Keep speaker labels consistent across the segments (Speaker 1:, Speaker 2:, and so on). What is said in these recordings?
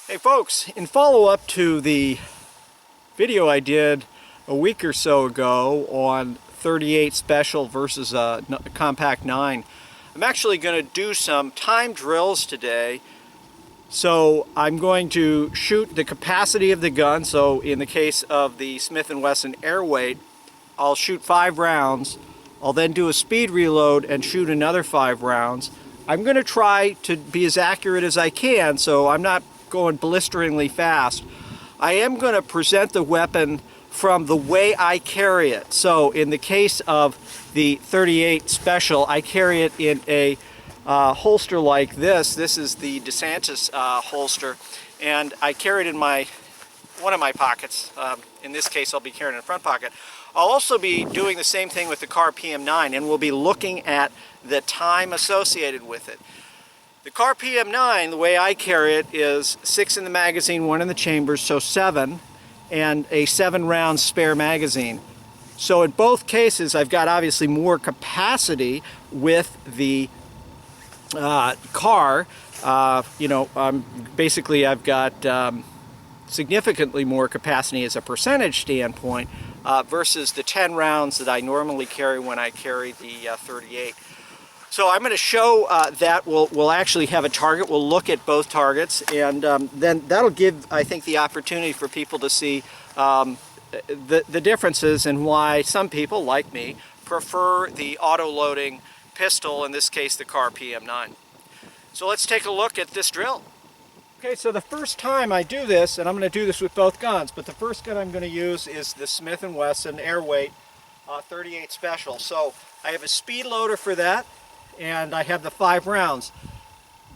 Speaker 1: Hey folks, in follow-up to the video I did a week or so ago on 38 Special versus a Compact 9, I'm actually going to do some time drills today. So I'm going to shoot the capacity of the gun. So in the case of the Smith & Wesson Airweight, I'll shoot 5 rounds. I'll then do a speed reload and shoot another 5 rounds. I'm going to try to be as accurate as I can, so I'm not going blisteringly fast. I am going to present the weapon from the way I carry it. So in the case of the 38 Special, I carry it in a holster like this. This is the DeSantis holster, and I carry it in one of my pockets. In this case, I'll be carrying it in the front pocket. I'll also be doing the same thing with the Kahr PM9, and we'll be looking at the time associated with it. The Kahr PM9, the way I carry it, is 6 in the magazine, 1 in the chambers, so 7, and a 7-round spare magazine. So in both cases, I've got obviously more capacity with the Kahr. Basically I've got significantly more capacity as a percentage standpoint versus the 10 rounds that I normally carry when I carry the 38. So I'm going to show that we'll actually have a target. We'll look at both targets, and then that'll give, I think, the opportunity for people to see the differences and why some people, like me, prefer the auto-loading pistol, in this case the Kahr PM9. So let's take a look at this drill. Okay, so the first time I do this, and I'm going to do this with both guns, but the first gun I'm going to use is the Smith & Wesson Airweight 38 Special. So I have a speed loader for that, and I have the 5 rounds.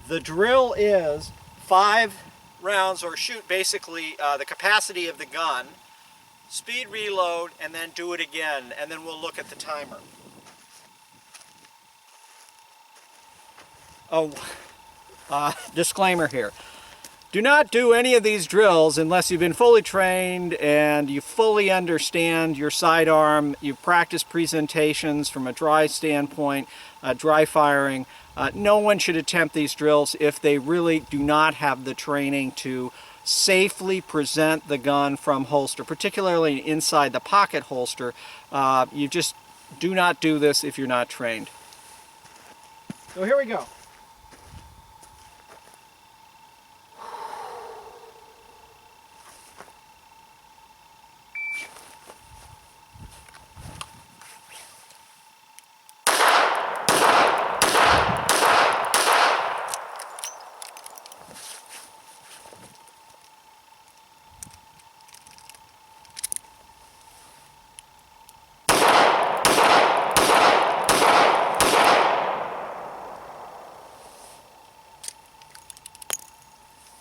Speaker 1: The drill is 5 rounds, or shoot basically the capacity of the gun, speed reload, and then do it again, and then we'll look at the timer. Oh, disclaimer here. Do not do any of these drills unless you've been fully trained and you fully understand your sidearm, you've practiced presentations from a dry standpoint, dry firing. No one should attempt these drills if they really do not have the training to safely present the gun from holster, particularly inside the pocket holster. You just do not do this if you're not trained. So here we go.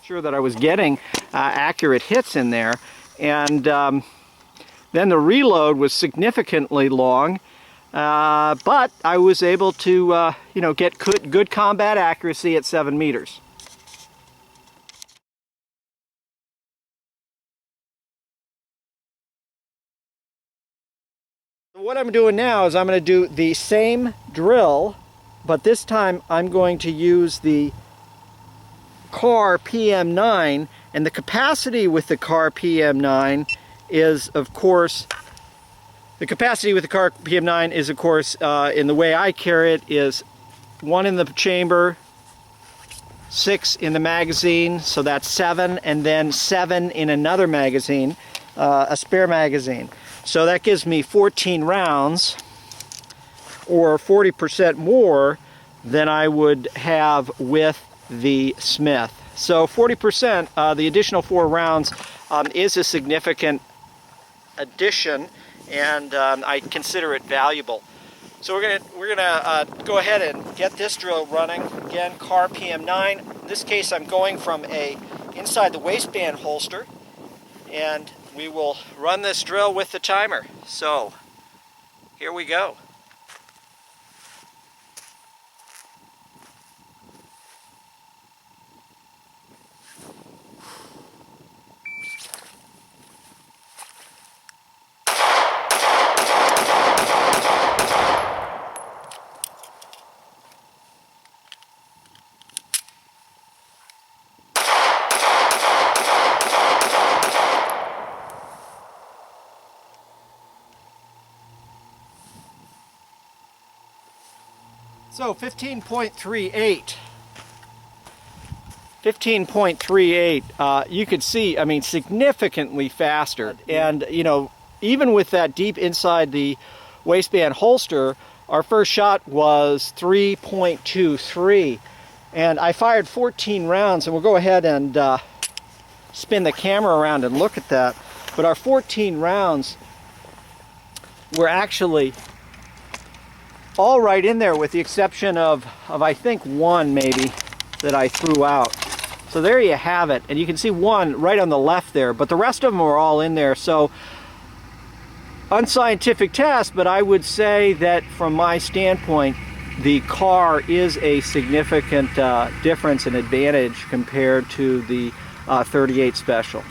Speaker 1: Sure that I was getting accurate hits in there, and then the reload was significantly long, but I was able to get good combat accuracy at 7 meters. What I'm doing now is I'm going to do the same drill, but this time I'm going to use the Kahr PM9, and the capacity with the Kahr PM9 is, of course, in the way I carry it, is 1 in the chamber, 6 in the magazine, so that's 7, and then 7 in another magazine, a spare magazine. So that gives me 14 rounds, or 40% more than I would have with the Smith. So 40%, the additional 4 rounds is a significant addition, and I consider it valuable. So we're gonna go ahead and get this drill running. Again, Kahr PM9. In this case, I'm going from a inside the waistband holster, and we will run this drill with the timer. So here we go. So 15.38. 15.38, you could see, I mean, significantly faster. And, you know, even with that deep inside the waistband holster, our first shot was 3.23. And I fired 14 rounds, and we'll go ahead and spin the camera around and look at that. But our 14 rounds were actually all right in there, with the exception of I think one maybe that I threw out. So there you have it, and you can see one right on the left there, but the rest of them were all in there. So unscientific test, but I would say that from my standpoint, the Kahr is a significant difference and advantage compared to the 38 Special.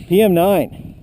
Speaker 1: PM9.